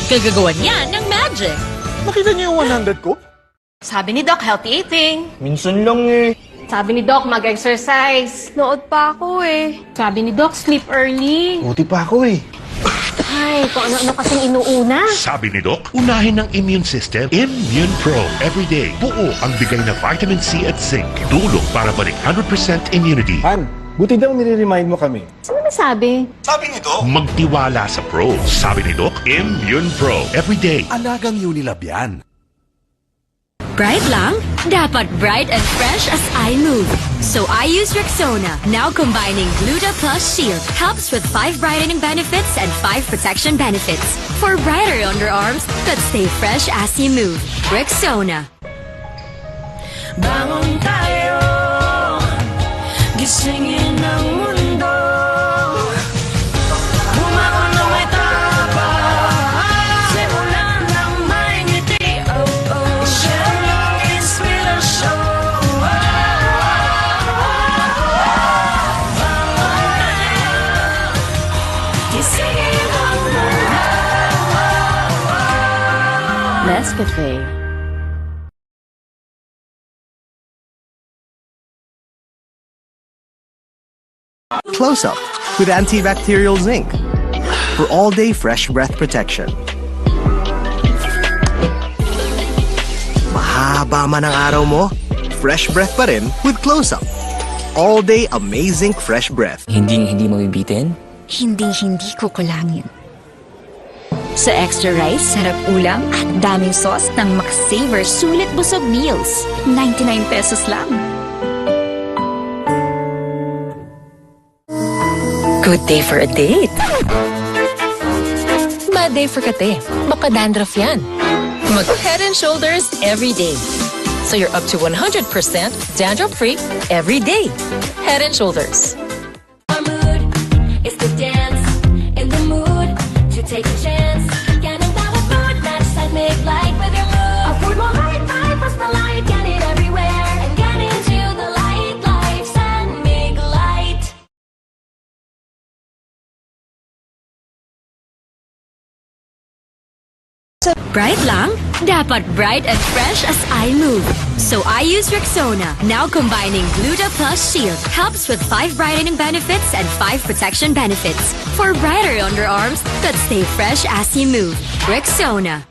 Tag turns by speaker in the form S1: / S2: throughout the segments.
S1: Kagagawa niya ng magic.
S2: Nakita niyo yung 100 ko?
S1: Sabi ni Doc, healthy eating.
S2: Minsan lang eh.
S3: Sabi ni Doc, mag-exercise. Nood pa ako eh. Sabi ni Doc, sleep early.
S2: Buti pa ako eh.
S3: Ay, kung ano-ano kasing inuuna.
S4: Sabi ni Doc, unahin ng immune system, Immune Pro. Everyday, buo ang bigay na vitamin C at zinc. Tulong para balik 100% immunity.
S2: Han, buti daw nire-remind mo kami.
S3: Sino nasabi?
S4: Magtiwala sa Pro. Sabi ni Doc, Immune Pro. Everyday.
S5: Alagang Unilab yan.
S6: Bright lang? Dapat bright and fresh as I move. So I use Rexona, now combining Gluta Plus Shield. Helps with 5 brightening benefits and 5 protection benefits. For brighter underarms that stay fresh as you move. Rexona.
S7: Bangon tayo, gisingin ang mundo. Bumangon na may tapang, simulan ng may ngiti. Oh, oh, share ng inspirasyon. Bangon tayo, gisingin ang mundo.
S1: Nescafe.
S8: Close Up with antibacterial zinc for all-day fresh breath protection. Mahaba man ang araw mo, fresh breath pa rin with Close Up. All-day amazing fresh breath.
S9: Hindi mo bibitin?
S6: Hindi kukulangin. Sa extra rice, sarap ulam at daming sauce ng McSaver Sulit Busog Meals. 99 pesos lang.
S1: Good day for a date. Bad day for kate. Baka dandruff yan. Mag Head and Shoulders every day. So you're up to 100% dandruff-free every day. Head and Shoulders.
S7: Our mood is to dance in the mood to take a chance. Yan ang bawat mood, match that make light with your mood. A food mo high five, press the light, get it everywhere. And get into the light, life, and make light.
S6: Bright lang? Dapat bright and fresh as I move. So I use Rexona, now combining Gluta Plus Shield. Helps with 5 brightening benefits and 5 protection benefits. For brighter underarms that stay fresh as you move. Rexona.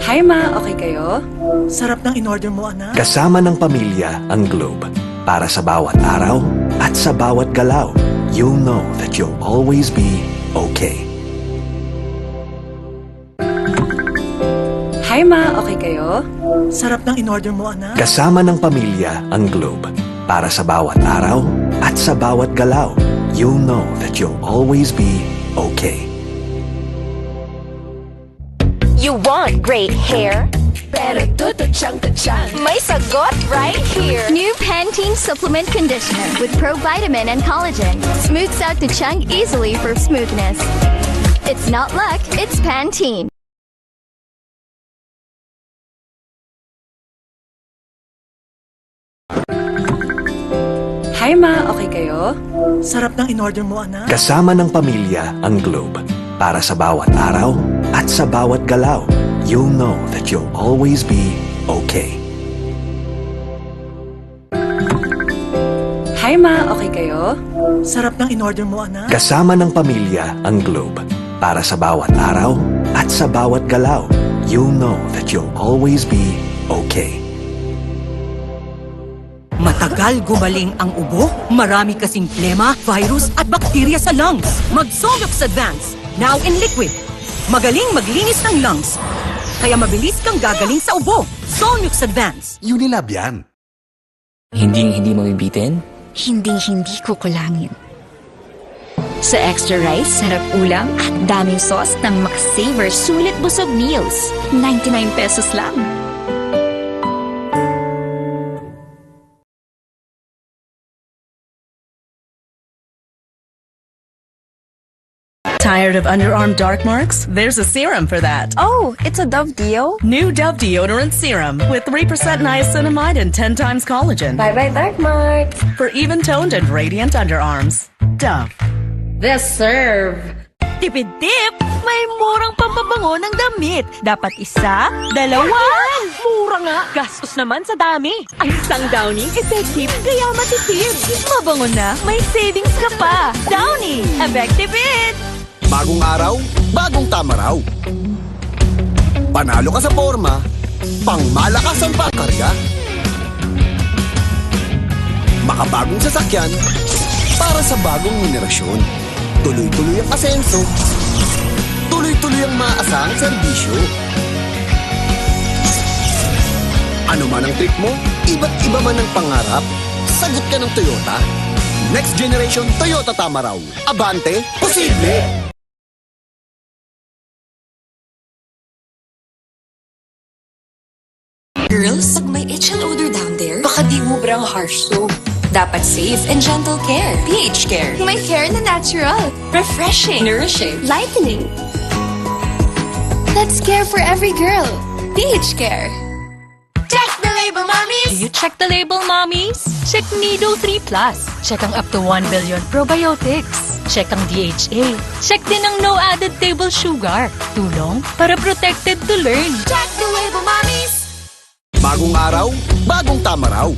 S1: Hi ma, okay kayo?
S7: Sarap ng in-order mo, anak.
S8: Kasama ng pamilya ang Globe. Para sa bawat araw at sa bawat galaw, you'll know that you'll always be okay.
S1: Hi ma, okay kayo?
S7: Sarap ng in-order mo, anak.
S8: Kasama ng pamilya ang Globe. Para sa bawat araw at sa bawat galaw, you'll know that you'll always be okay.
S6: You want great hair?
S7: Pero tututsyang-tutsyang.
S6: May sagot right here. New Pantene Supplement Conditioner with Provitamin and Collagen. Smooths out the chunk easily for smoothness. It's not luck, it's Pantene.
S1: Hi ma, okay kayo?
S7: Sarap ng in-order mo, anak.
S8: Kasama ng pamilya ang Globe. Para sa bawat araw at sa bawat galaw, you'll know that you'll always be okay.
S1: Hi ma, okay kayo?
S7: Sarap ng in-order mo, anak.
S8: Kasama ng pamilya ang Globe. Para sa bawat araw at sa bawat galaw, you'll know that you'll always be okay.
S10: Matagal gumaling ang ubo, marami kasing plema, virus at bakterya sa lungs. Mag-Solux Advance, now in liquid. Magaling maglinis ng lungs, kaya mabilis kang gagaling sa ubo. Solux Advance.
S5: Unilab yan.
S9: Hindi mo bibitin?
S6: Hindi kukulangin. Sa extra rice, sarap ulam at daming sauce ng McSaver Sulit Busog Meals. 99 pesos lang.
S1: Tired of underarm dark marks? There's a serum for that.
S3: Oh, it's a Dove Deo?
S1: New Dove Deodorant Serum with 3% niacinamide and 10 times collagen.
S3: Bye-bye, dark marks.
S1: For even-toned and radiant underarms. Dove.
S3: The serve.
S10: Tipid-tip! May murang bango ng damit. Dapat isa, dalawa. Mura nga. Gastos naman sa dami. Ang isang Downy, effective, kaya matipid. Mabango na, may savings ka pa. Downy, effective it.
S5: Bagong araw, bagong tama raw. Panalo ka sa forma, pangmalakasan pa ang karga. Makabagong sasakyan, para sa bagong henerasyon. Tuloy-tuloy ang asenso, tuloy-tuloy ang maasahang serbisyo. Ano man ang trip mo, iba't iba man ang pangarap, sagot ka ng Toyota. Next generation Toyota tama raw. Abante, posible!
S6: Girls, pag may itch and odor down there, baka di ubrang harsh soap. Dapat safe and gentle care. pH Care. May care na natural. Refreshing. Nourishing.
S7: Lightening. That's care for every girl. pH Care. Check the label,
S10: Do
S7: mommies!
S10: you check the label, mommies? Check Nido 3 Plus. Check ang up to 1 billion probiotics. Check ang DHA. Check din ang no added table sugar. Tulong para protected to learn.
S7: Check the label, mommies!
S5: Bagong araw, bagong tama raw.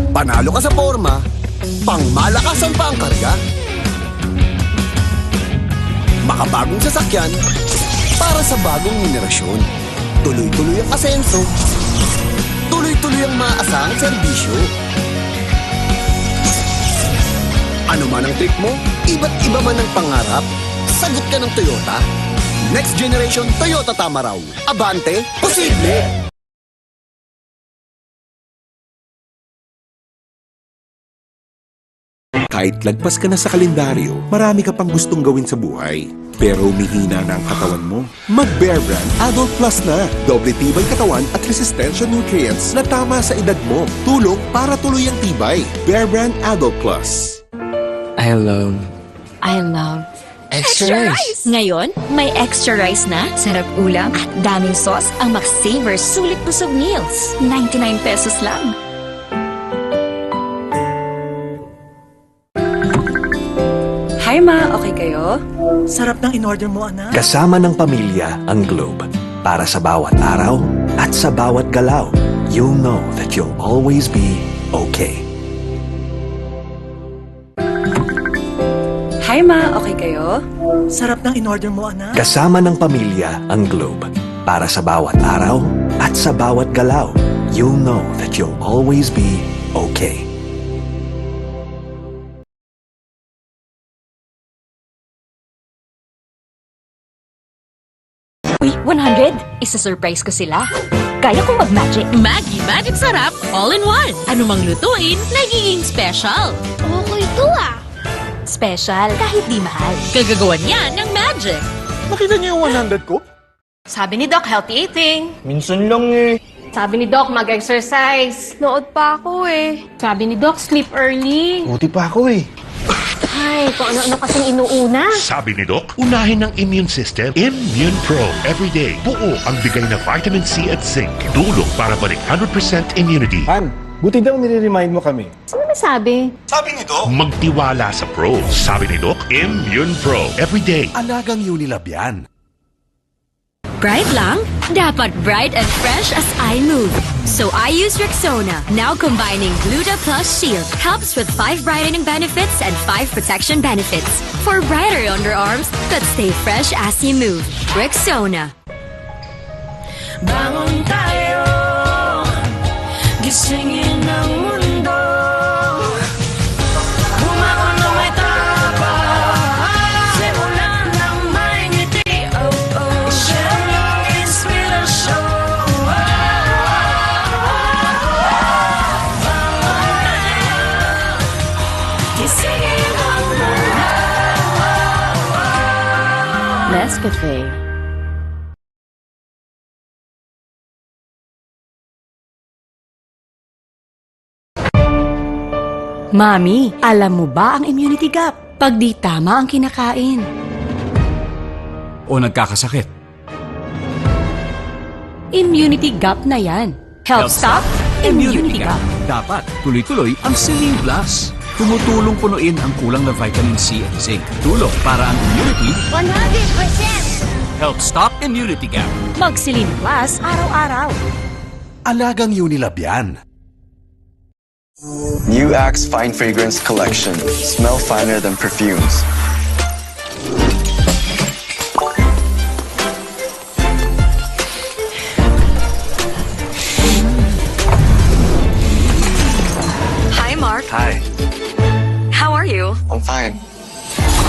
S5: Panalo ka sa forma, pangmalakasan pa ang karga. Makabagong sasakyan, para sa bagong henerasyon. Tuloy-tuloy ang asenso, tuloy-tuloy ang maasahang serbisyo. Ano man ang trip mo, iba't iba man ang pangarap, sagot ka ng Toyota. Next generation Toyota tama raw. Abante, posible!
S11: Kahit lagpas ka na sa kalendaryo, marami ka pang gustong gawin sa buhay. Pero humihina na ang katawan mo. Mag-Bear Brand Adult Plus na. Doble tibay katawan at resistensya nutrients na tama sa edad mo. Tulong para tuloy ang tibay. Bear Brand Adult Plus.
S9: I love
S6: Extra rice! Ngayon, may extra rice na, sarap ulam, at daming sauce ang Max-Saver Sulit Busog Meals. 99 pesos lang.
S10: Hi ma, okay kayo? Sarap ng in-order mo, anak.
S8: Kasama ng pamilya ang Globe. Para sa bawat araw at sa bawat galaw, you'll know that you'll always be okay.
S10: Hi ma, okay kayo? Sarap ng in-order mo, anak.
S8: Kasama ng pamilya ang Globe. Para sa bawat araw at sa bawat galaw, you'll know that you'll always be okay.
S6: Uy, 100! Isa-surprise ko sila. Kaya kong mag-magic.
S10: Maggie Magic Sarap, all in one. Ano mang lutuin, nagiging special.
S7: Okay to ah!
S6: Special kahit di mahal.
S10: Kagagawan yan ng magic.
S2: Nakita niyo yung 100 ko?
S3: Sabi ni Doc, healthy eating.
S2: Minsan lang eh.
S3: Sabi ni Doc, mag-exercise.
S7: Nood pa ako eh.
S3: Sabi ni Doc, sleep early.
S2: Buti pa ako eh.
S3: Ay, kung ano-ano kasing inuuna.
S4: Sabi ni Doc, unahin ng immune system, Immune Pro. Everyday, buo ang bigay na vitamin C at zinc. Tulong para balik 100% immunity.
S2: Han, buti daw nire-remind mo kami.
S3: Ano ba sabi?
S4: Magtiwala sa Pro. Sabi ni Doc, Immune Pro. Everyday.
S5: Alagang Unilab yan.
S6: Bright lang? Dapat bright and fresh as I move. So I use Rexona, now combining Gluta Plus Shield. Helps with 5 brightening benefits and 5 protection benefits. For brighter underarms that stay fresh as you move. Rexona.
S10: Bangon tayo, gisingin ang mundo. Bumangon na may tapang, simulan ng may ngiti. Oh, oh, siya ang inspirasyon. Bangon tayo, gisingin ang mundo. Nescafe. Mami, alam mo ba ang immunity gap? Pag di tama ang kinakain.
S12: O nagkakasakit.
S10: Immunity gap na yan. Health stop, immunity gap.
S12: Dapat tuloy-tuloy ang Celine Plus. Tumutulong punuin ang kulang na vitamin C at zinc. Tulong para ang immunity
S7: 100%!
S12: helps stop immunity gap.
S10: Mag-Celine Plus araw-araw.
S8: Alagang Unilab yan.
S13: New Axe Fine Fragrance Collection. Smell finer than perfumes.
S6: Hi, Mark.
S13: Hi,
S6: How are you?
S13: I'm fine.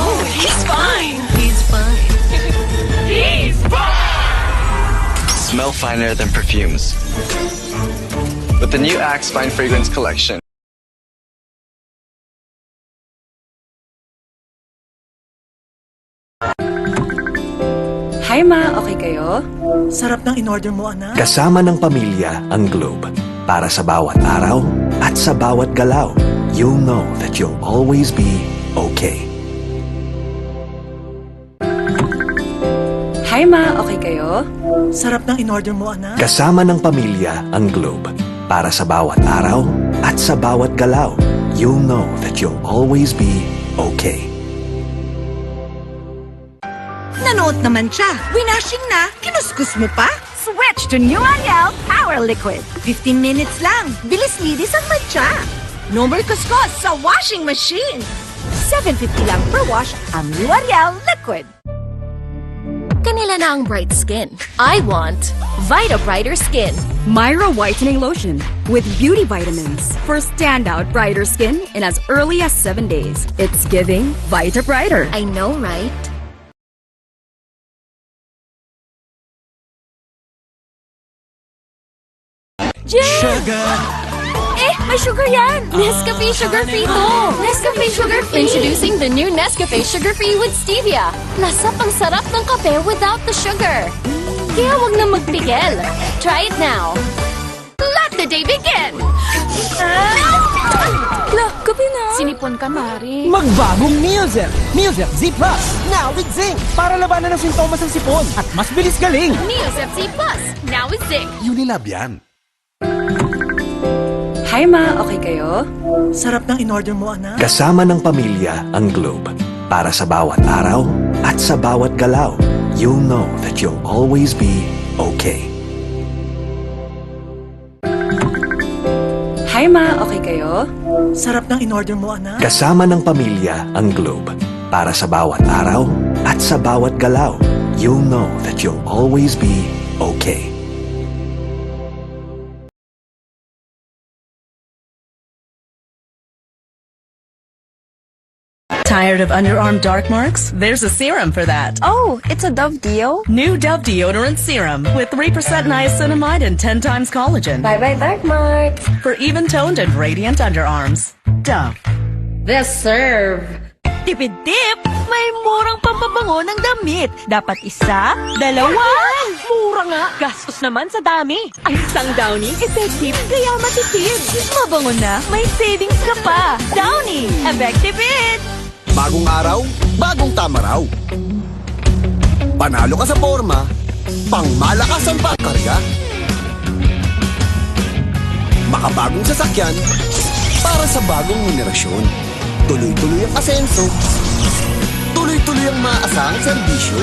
S6: Oh, he's fine. He's fine. He's fine.
S13: Smell finer than perfumes. With the new Axe Fine Fragrance Collection.
S10: Hi, Ma. Okay kayo? Sarap ng in-order mo, anak.
S8: Kasama ng pamilya ang Globe. Para sa bawat araw at sa bawat galaw, you'll know that you'll always be okay.
S10: Hi, Ma. Okay kayo? Sarap ng in-order mo, anak.
S8: Kasama ng pamilya ang Globe. Para sa bawat araw at sa bawat galaw, you'll know that you'll always be okay.
S10: Nanood naman siya. Winashing na. Kinuskus mo pa? Switch to New Ariel Power Liquid. 15 minutes lang. Bilis-linis ang matcha. No more kuskus sa washing machine. $7.50 lang per wash ang New Ariel Liquid.
S6: Kanila na ang bright skin. I want Vita Brighter Skin. Myra Whitening Lotion with beauty vitamins for standout brighter skin in as early as 7 days. It's giving Vita Brighter. I know, right?
S10: Sugar!
S6: May sugar yan! Nescafe Sugar Free to! Nescafe Sugar Free! Introducing the new Nescafe Sugar Free with Stevia. Lasap ang sarap ng kape without the sugar. Kaya wag na magpigil. Try it now. Let the day begin! Kape na. Sinipon ka, Mari.
S14: Magbagong Neozer! Neozer Z Plus! Now with zinc! Para labanan ng sintomas ng sipon at mas bilis galing!
S6: Neozer Z Plus. Now with zinc.
S8: Unilab yan.
S10: Hi, Ma. Okay kayo? Sarap ng in-order mo, anak.
S8: Kasama ng pamilya ang Globe. Para sa bawat araw at sa bawat galaw, you'll know that you'll always be okay.
S10: Hi, Ma. Okay kayo? Sarap ng in-order mo, anak.
S8: Kasama ng pamilya ang Globe. Para sa bawat araw at sa bawat galaw, you'll know that you'll always be okay.
S15: Tired of underarm dark marks? There's a serum for that.
S16: Oh, it's a Dove Deo?
S15: New Dove Deodorant Serum with 3% niacinamide and 10 times collagen.
S16: Bye-bye dark marks.
S15: For even-toned and radiant underarms. Dove.
S10: The Serve. Tipid-tip! May murang pampabango ng damit. Dapat isa, dalawa. Mura nga. Gastos naman sa dami. Ang isang Downy, effective, kaya matipid. Mabango na, may savings ka pa. Downy, effective.
S5: Bagong araw, bagong tama raw. Panalo ka sa forma, pangmalakas ang pagkarga. Makabagong sasakyan, para sa bagong henerasyon. Tuloy-tuloy ang asenso, tuloy-tuloy ang maaasahang serbisyo.